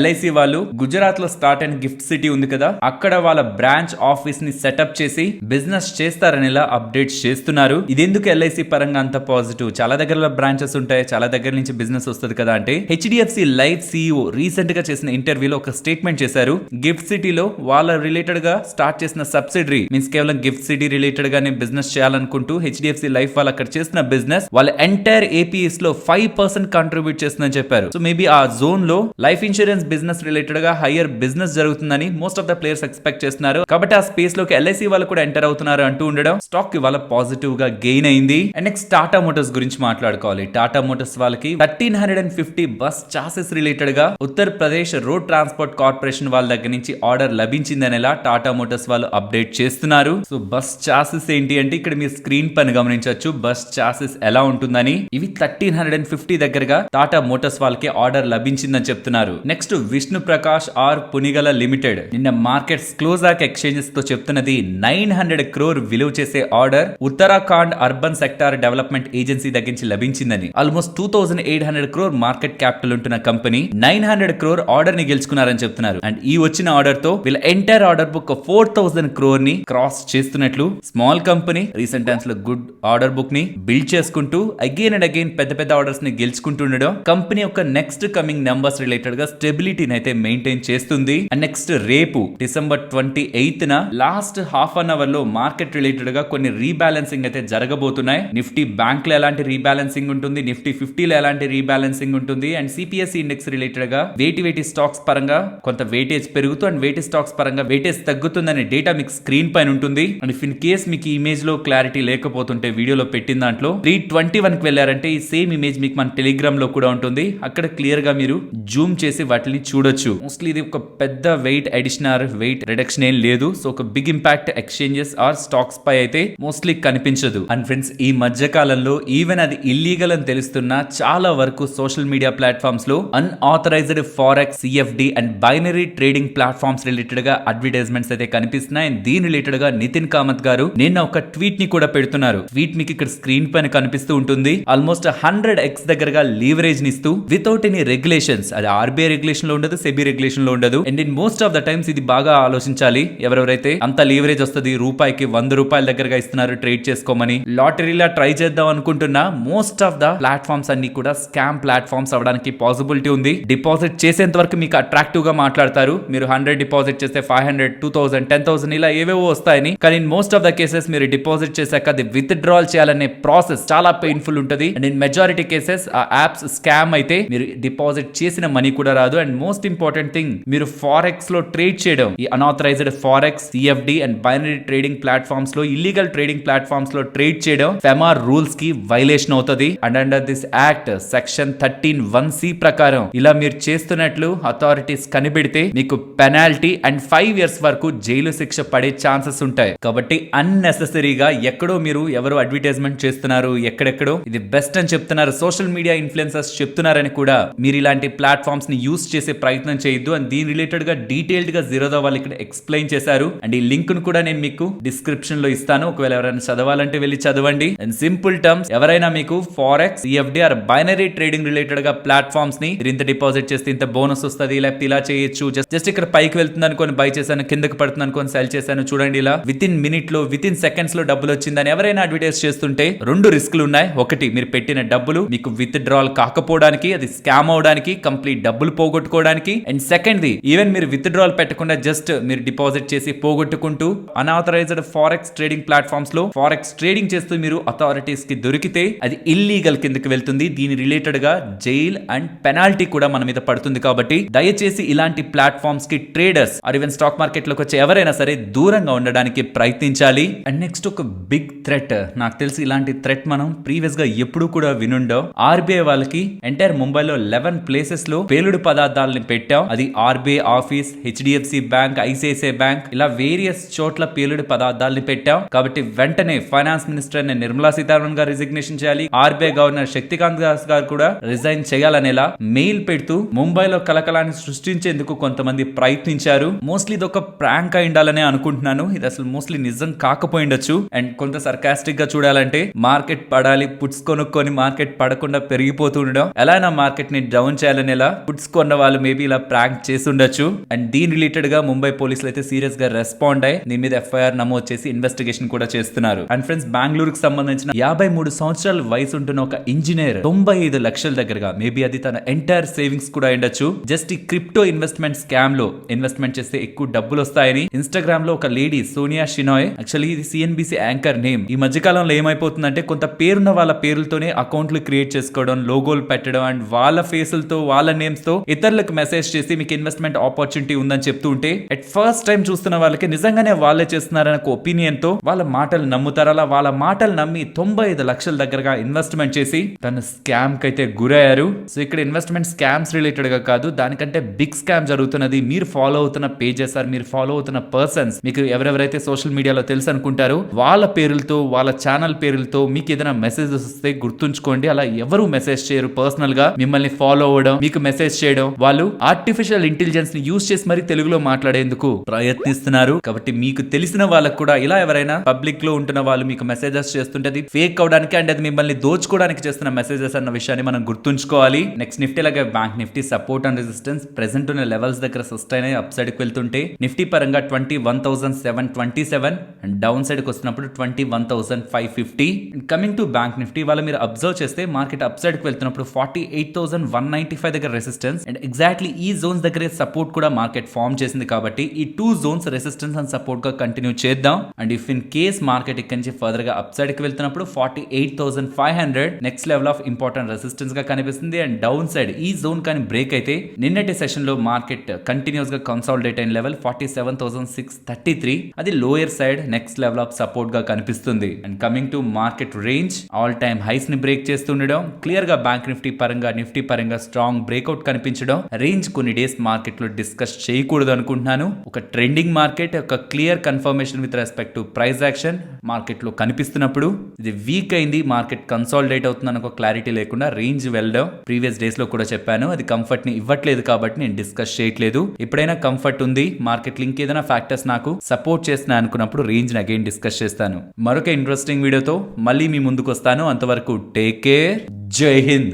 LIC వాళ్ళు గుజరాత్ లో స్టార్ట్ అయిన గిఫ్ట్ సిటీ ఉంది కదా, అక్కడ వాళ్ళ బ్రాంచ్ ఆఫీస్ ని సెటప్ చేసి బిజినెస్ చేస్తారనేలా అప్డేట్స్ చేస్తున్నారు. ఇదెందుకు LIC పరంగా అంత పాజిటివ్? చాలా దగ్గర బ్రాంచెస్ ఉంటాయి, చాలా దగ్గర నుంచి బిజినెస్ వస్తుంది కదా అంటే HDFC లైఫ్ CEO రీసెంట్ గా చేసిన ఇంటర్వ్యూలో ఒక స్టేట్మెంట్ చేశారు. గిఫ్ట్ సిటీలో వాళ్ళ రిలేటెడ్ గా స్టార్ట్ చేసిన సబ్సిడరీ మీన్స్ కేవలం గిఫ్ట్ సిటీ రిలేటెడ్ గానే బిజినెస్ చేయాలనుకుంటూ HDFC లైఫ్ వాళ్ళు అక్కడ చేసిన బిజినెస్ వాళ్ళ ఎంటైర్ APS లో 5% కంట్రిబ్యూట్ చేస్తుందని చెప్పారు. సో మేబీ ఆ జోన్ లో లైఫ్ ఇన్సూరెన్స్ బిజినెస్ రిలేటెడ్ గా హైయర్ బిజినెస్ జరుగుతుందని most of the players expect చేస్తున్నారు. కాబట్టి ఆ స్పేస్ లోకి LIC వాళ్ళు కూడా ఎంటర్ అవుతున్నారు అంటూ ఉండడం స్టాక్ ఇవాళ పాజిటివ్ గా గెయిన్ అయింది. అండ్ నెక్స్ట్ టాటా మోటార్స్ గురించి మాట్లాడుకోవాలి. టాటా మోటార్స్ వాళ్ళకి 1350 బస్ చాసెస్ రిలేటెడ్ గా ఉత్తరప్రదేశ్ రోడ్ ట్రాన్స్పోర్ట్ కార్పొరేషన్ వాళ్ళ దగ్గర నుంచి ఆర్డర్ లభించిందనేలా టాటా మోటార్స్ వాళ్ళు అప్డేట్ చేస్తున్నారు. సో బస్ చాసెస్ ఏంటి అంటే ఇక్కడ మీరు స్క్రీన్ పైన గమనించవచ్చు బస్ చాసెస్ ఎలా ఉంటుందని. ఇవి 1350 దగ్గరగా టాటా మోటార్స్ వాళ్ళకి ఆర్డర్ లభించిందని చెప్తున్నారు. Next Vishnu Prakash R Punglia limited నిన్న మార్కెట్స్ క్లోజాక్ ఎక్స్చేంజెస్ తో చెప్తున్నది 900 crore విలువ చేసే order Uttarakhand urban sector development agency దగ్గర నుంచి లభించిందని. ఆల్మోస్ట్ 2800 crore మార్కెట్ క్యాపిటల్ ఉంటున్న కంపెనీ 900 crore ఆర్డర్ ని గెలుచుకున్నారని చెప్తున్నారు. అండ్ ఈ వచ్చిన ఆర్డర్ తో వీళ్ళ ఎంటైర్ ఆర్డర్ బుక్ 4,000 crore ని క్రాస్ చేస్తున్నట్లు స్మాల్ కంపెనీ రీసెంట్ టైమ్స్ లో గుడ్ ఆర్డర్ బుక్ ని బిల్డ్ చేసుకుంటూ అగైన్ అండ్ అగైన్ పెద్ద పెద్ద ఆర్డర్స్ ని గెలుచుకుంటుండడం కంపెనీ యొక్క నెక్స్ట్ కమింగ్ నెంబర్స్ రిలేటెడ్ గా స్టెబిలిటీని అయితే మెయింటైన్ చేస్తుంది. అండ్ నెక్స్ట్ రేపు December 28th last half an hour లో మార్కెట్ రిలేటెడ్ గా కొన్ని రీబ్యాలెన్సింగ్ అయితే జరగబోతున్నాయి. నిఫ్టీ బ్యాంక్ లో ఎలాంటి రీబ్యాలెన్సింగ్ ఉంటుంది, నిఫ్టీ 50 లో ఎలాంటి రీబ్యాలెన్సింగ్ ఉంటుంది, అండ్ సిపిఎస్ఈ ఇండెక్స్ రిలేటెడ్ గా వేటి స్టాక్స్ పరంగా కొంత వెయిటేజ్ పెరుగుతూ అండ్ వేటి స్టాక్స్ పరంగా వెయిటేజ్ తగ్గుతుందనే డేటా మీకు స్క్రీన్ పైన ఉంటుంది. అండ్ ఇఫ్ ఇన్ కేస్ మీకు ఈ ఇమేజ్ లో క్లారిటీ లేకపోతుంటే వీడియోలో పెట్టిన దాంట్లో 321 కి వెళ్ళారంటే ఈ సేమ్ ఇమేజ్ మీకు మన టెలిగ్రామ్ లో కూడా ఉంటుంది. అక్కడ క్లియర్ గా మీరు జూమ్ చేసి వాటిని చూడొచ్చు. మోస్ట్లీ ఇది ఒక పెద్ద weight addition or weight reduction ఏం లేదు. సో ఒక big impact exchanges or stocks పై అయితే మోస్ట్లీ కనిపించదు. అండ్ ఫ్రెండ్స్, ఈ మధ్య కాలంలో ఈవెన్ అది ఇల్లీగల్ అని తెలుస్తున్నా చాలా వరకు సోషల్ మీడియా ప్లాట్ఫామ్స్ లో unauthorised forex, CFD and binary trading platforms related గా అడ్వర్టైజ్మెంట్స్ అయితే కనిపిస్తున్నాయి. అండ్ దీని రిలేటెడ్ గా నితిన్ కామత్ గారు నిన్న ఒక ట్వీట్ ని కూడా పెడుతున్నారు. ట్వీట్ మీకు ఇక్కడ స్క్రీన్ పైన కనిపిస్తూ ఉంటుంది. ఆల్మోస్ట్ 100x దగ్గరగా లీవరేజ్ ని ఇస్తూ వితౌట్ ఎనీ రెగ్యులేషన్స్, అది ఆర్బీఐ రెగ్యులేషన్ లో ఉండదు, సెబీ రెగ్యులేషన్ లో ఉండదు. And in most of the times ఇది బాగా ఆలోచించాలి. ఎవరెవరైతే అంత లీవరేజ్ వస్తుంది, రూపాయికి 100 రూపాయల దగ్గరగా ఇస్తున్నారు ట్రేడ్ చేసుకోమని, లాటరీలా ట్రై చేద్దాం అనుకుంటున్నా మోస్ట్ ఆఫ్ ద ప్లాట్ఫామ్స్ అన్ని కూడా స్కామ్ ప్లాట్ఫామ్స్ అవడానికి పాసిబిలిటీ ఉంది. డిపాజిట్ చేసేంత వరకు మీకు అట్రాక్టివ్ గా మాట్లాడతారు. మీరు 100 డిపాజిట్ చేస్తే 500, 2000, 10,000 ఇలా ఏవేవో వస్తాయని. కానీ in most of the cases మీరు డిపాజిట్ చేశాక అది విత్ డ్రాల్ చేయాలనే ప్రాసెస్ చాలా పెయిన్ఫుల్ ఉంటుంది. అండ్ ఇన్ మెజారిటీ కేసెస్ ఆ యాప్స్ స్కామ్ అయితే మీరు డిపాజిట్ చేసిన మనీ కూడా రాదు. అండ్ మోస్ట్ ఇంపార్టెంట్ థింగ్, మీరు ఫారెక్స్ లో ట్రేడ్ చేయడం, ఈ unauthorised forex, CFD and binary trading platforms లో, ఇల్లీగల్ ట్రేడింగ్ ప్లాట్ఫామ్స్ లో ట్రేడ్ చేయడం ఫెమా రూల్స్ కి వైలేషన్ అవుతుంది. And under this act section 13(1)(c) ప్రకారం ఇలా మీరు చేస్తున్నట్లు అథారిటీస్ కనిపెడితే మీకు పెనాల్టీ అండ్ 5 years వరకు జైలు శిక్ష పడే ఛాన్సెస్ ఉంటాయి. కాబట్టి అన్నెసెసరీగా ఎక్కడో మీరు ఎవరు అడ్వర్టైజ్మెంట్ చేస్తున్నారు, ఎక్కడెక్కడో ఇది బెస్ట్ అని చెప్తున్నారు, సోషల్ మీడియా ఇన్ఫ్లుయెన్సర్స్ చెప్తున్నారని కూడా మీరు ఇలాంటి ప్లాట్ఫామ్స్ ని యూస్ చేసే ప్రయత్నం చేయొద్దు. అండ్ దీని రిలేటెడ్ గా డీటెయిల్డ్ గా జీరోదా వాళ్ళు ఇక్కడ ఎక్స్ప్లెయిన్ చేశారు. అండ్ ఈ లింక్ ను కూడా నేను మీకు డిస్క్రిప్షన్ లో ఇస్తాను. ఒకవేళ ఎవరైనా చదవాలంటే వెళ్ళి చదవండి. అండ్ సింపుల్ టర్మ్స్, ఎవరైనా మీకు forex, CFD or binary trading related గా ప్లాట్ఫామ్స్ ని మీరు ఇంత డిపాజిట్ చేస్తే ఇంత బోనస్ వస్తుంది, లేకపోతే ఇలా చేయొచ్చు, జస్ట్ ఇక్కడ పైకి వెళ్తుంది అనుకోని బై చేశాను, కిందకి పడుతుంది అనుకోని సెల్ చేశాను, చూడండి ఇలా విత్ ఇన్ మినిట్ లో, విత్ ఇన్ సెకండ్స్ లో డబ్బులు వచ్చిందని ఎవరైనా అడ్వర్టైజ్ చేస్తుంటే 2 రిస్క్లు ఉన్నాయి. ఒకటి, మీరు పెట్టిన డబ్బులు మీకు విత్ డ్రాల్ కాకపోవడానికి, అది స్కామ్ అవడానికి, కంప్లీట్ డబ్బులు పోగొట్టుకోవడానికి. అండ్ సెకండ్ ది, ఈవెన్ మీరు విత్ డ్రాల్ పెట్టకుండా జస్ట్ మీరు డిపాజిట్ చేసి పోగొట్టుకుంటూ అన్ఆథరైజ్డ్ ఫారెక్స్ ట్రేడింగ్ ప్లాట్ఫామ్స్ లో ఫారెక్స్ ట్రేడింగ్ చేస్తూ మీరు అథారిటీస్ కి దొరికితే అది ఇల్లీగల్ కిందకి వెళ్తుంది. దీని రిలేటెడ్ గా జైల్ అండ్ పెనాల్టీ కూడా మన మీద పడుతుంది. కాబట్టి దయచేసి ఇలాంటి ప్లాట్ఫామ్స్ కి traders or even stock market లోకి వచ్చే ఎవరైనా సరే దూరంగా ఉండడానికి ప్రయత్నించాలి. అండ్ నెక్స్ట్ ఒక బిగ్ థ్రెట్, నాకు తెలిసి ఇలాంటి థ్రెట్ మనం ప్రీవియస్ గా ఎప్పుడు కూడా వినుండో. ఆర్బీఐ వాళ్ళకి ఎంటైర్ ముంబైలో 11 ప్లేసెస్ లో పేలుడు పదార్థాలని పెట్టాం. అది RBI office, HDFC bank, ICICI bank, ఇలా వేరియస్ చోట్ల పేలుడు పదార్థాలని పెట్టాం. కాబట్టి వెంటనే ఫైనాన్స్ మినిస్టర్ నిర్మలా సీతారామన్ గారు రిజిగ్నేషన్ చేయాలి. ఆర్బీఐ గవర్నర్ శక్తికాంత్ దాస్ గారు కూడా రిజైన్ చేయాలనేలా మెయిల్ పెడుతూ ముంబైలో కలకలాన్ని సృష్టించేందుకు కొంతమంది ప్రయత్నించారు. మోస్ట్లీ ఇది ఒక ప్రాంక్ అయి ఉండాలనే అనుకుంటున్నాను. ఇది అసలు మోస్ట్లీ నిజం కాకపోయిండొచ్చు. అండ్ కొంత సర్కాస్టిక్ గా చూడాలంటే మార్కెట్ పడాలి, పుట్స్ కొనుక్కొని మార్కెట్ పడకుండా పెరిగిపోతూ ఉండడం, ఎలా నా మార్కెట్ ని డౌన్ చేయాలనేలా పుట్స్ కొన్న వాళ్ళు మేబీ ఇలా ప్రాంక్ చేసి ఉండొచ్చు. అండ్ దీని రిలేటెడ్ గా ముంబై పోలీసులు అయితే సీరియస్ గా రెస్పాండ్ అయ్యి దీని మీద ఎఫ్ఐఆర్ నమోదు చేసి ఇన్వెస్టిగేషన్ కూడా చేస్తున్నారు. అండ్ ఫ్రెండ్స్, బెంగళూరుకు సంబంధించిన 53 సంవత్సరాల వయసు ఉంటున్న ఒక ఇంజనీర్ 95 లక్షల దగ్గరగా, మేబీ అది తన ఎంటైర్ సేవింగ్స్ కూడా ఉండొచ్చు, జస్ట్ ఈ క్రిప్టో ఇన్వెస్ట్మెంట్ స్కామ్ లో ఇన్వెస్ట్మెంట్ చేస్తే ఎక్కువ డబ్బులు వస్తాయని ఇన్స్టాగ్రామ్ లో ఒక లేడీ సోనియా షినాయ్, యాక్చువల్లీ ఇది సిఎన్బిసి యాంకర్ నేమ్, ఈ మధ్య కాలంలో ఏమైపోతుందంటే కొంత పేరున్న వాళ్ళ పేర్లతోనే అకౌంట్లు క్రియేట్ చేసుకోవడం, లోగోలు పెట్టడం అండ్ వాళ్ళ ఫేసులతో వాళ్ళ నేమ్స్ తో ఇతరులకు మెసేజ్ చేసి మీకు ఇన్వెస్ట్మెంట్ ఆపర్చునిటీ ఉందని చెప్తూ ఉంటే అట్ ఫస్ట్ టైం చూస్తున్న వాళ్ళకి నిజంగానే వాళ్ళే చేస్తున్నారన్న ఒపీనియన్ తో వాళ్ళ మాటలు నమ్ముతారు. అలా వాళ్ళ మాటలు నమ్మి 95 లక్షల దగ్గరగా ఇన్వెస్ట్మెంట్ చేసి తన స్కామ్ కి అయితే గురయ్యారు. సో ఇక్కడ ఇన్వెస్ట్మెంట్ స్కామ్స్ రిలేటెడ్ గా కాదు, దానికంటే బిగ్ స్కామ్ జరుగుతున్నది. మీరు ఫాలో అవుతున్న పేజెస్ ఆర్ మీరు ఫాలో అవుతున్న పర్సన్స్, మీకు ఎవరెవరైతే సోషల్ మీడియాలో తెలుసు అనుకుంటారో వాళ్ళ పేర్లతో, వాళ్ళ ఛానల్ పేర్లతో మీకు ఏదైనా మెసేజెస్ వస్తే గుర్తుంచుకోండి, అలా ఎవరు మెసేజ్ చేయరు. పర్సనల్ గా మిమ్మల్ని ఫాలో అవ్వడం, మీకు మెసేజ్ చేయడం, వాళ్ళు ఆర్టిఫిషియల్ ఇంటెలిజెన్స్ ని యూజ్ చేసి మరి తెలుగులో మాట్లాడేందుకు ప్రయత్నిస్తున్నారు. కాబట్టి మీకు తెలిసిన వాళ్ళకు కూడా ఇలా ఎవరైనా పబ్లిక్ లో ఉంటున్న వాళ్ళు మీకు మెసేజెస్ చేస్తుంటే ఫేక్ అవడానికి అండ్ అది మిమ్మల్ని దోచుకోవడానికి చేస్తున్న మెసేజెస్ అన్న విషయాన్ని మనం గుర్తుంచుకోవాలి. నెక్స్ట్ నిఫ్టీ లాగా bank Nifty support and resistance present ఉన్న లెవెల్స్ దగ్గర సస్టైన్ అయ్యి అప్ సైడ్ కి వెళ్తుంటే నిఫ్టీ నిఫ్టీ పరంగా 21,727 అండ్ డౌన్ సైడ్ కి వస్తున్నప్పుడు 21,550. కమింగ్ టు బ్యాంక్ నిఫ్టీ వాళ్ళ మీరు అబ్జర్వ్ చేస్తే మార్కెట్ అప్ సైడ్ కి వెళ్తున్నప్పుడు 48,195 దగ్గర రెసిస్టెన్స్ అండ్ ఎగ్జాక్ట్లీ ఈ జోన్స్ దగ్గరే సపోర్ట్ కూడా మార్కెట్ ఫార్మ్ చేసింది కాబట్టి ఈ two Jones resistance and support గా కంటిన్యూ చేద్దాం. And if in case market ఇక్కడ నుంచి ఫర్దర్ గా అప్ సైడ్ కి వెళ్తున్నప్పుడు 48,500 next level of important resistance గా కనిపిస్తుంది. అండ్ డౌన్ సైడ్ ఈ జోన్ కానీ బ్రేక్ అయితే నిన్నటి సెషన్ లో మార్కెట్ కంటిన్యూస్ గా కన్సాలిడేట్ అయిన లెవెల్ 47,633 అది lower side next level of support గా కనిపిస్తుంది. And coming to market range all time highs ని బ్రేక్ చేస్తుండడం క్లియర్ గా బ్యాంక్ నిఫ్టీ పరంగా స్ట్రాంగ్ బ్రేక్అవుట్ కనిపించడం రేంజ్ కొన్ని డేస్ మార్కెట్ లో డిస్కస్ చేయకూడదు అనుకుంటున్నాను. ఒక ట్రెండింగ్ మార్కెట్ ఒక clear confirmation with respect to price action market లో కనిపిస్తున్నప్పుడు ఇది వీక్ అయింది, మార్కెట్ కన్సాలిడేట్ అవుతుందని ఒక క్లారిటీ లేకుండా రేంజ్ వెళ్ళడం ప్రీవియస్ డేస్ లో కూడా చెప్పాను. అది కంఫర్ట్ ని ఇవ్వట్లేదు కాబట్టి నేను డిస్కస్ చేయట్లేదు. ఎప్పుడైనా కంఫర్ట్ ఉంది మార్కెట్ లింక్ ఏదైనా ఫ్యాక్టర్స్ నాకు సపోర్ట్ చేస్తున్నా అనుకున్నప్పుడు రేంజ్ ని అగైన్ డిస్కస్ చేస్తాను. మరొక ఇంట్రెస్టింగ్ వీడియోతో మళ్ళీ మీ ముందుకు వస్తాను. అంతవరకు టేక్ కేర్, జై హింద్.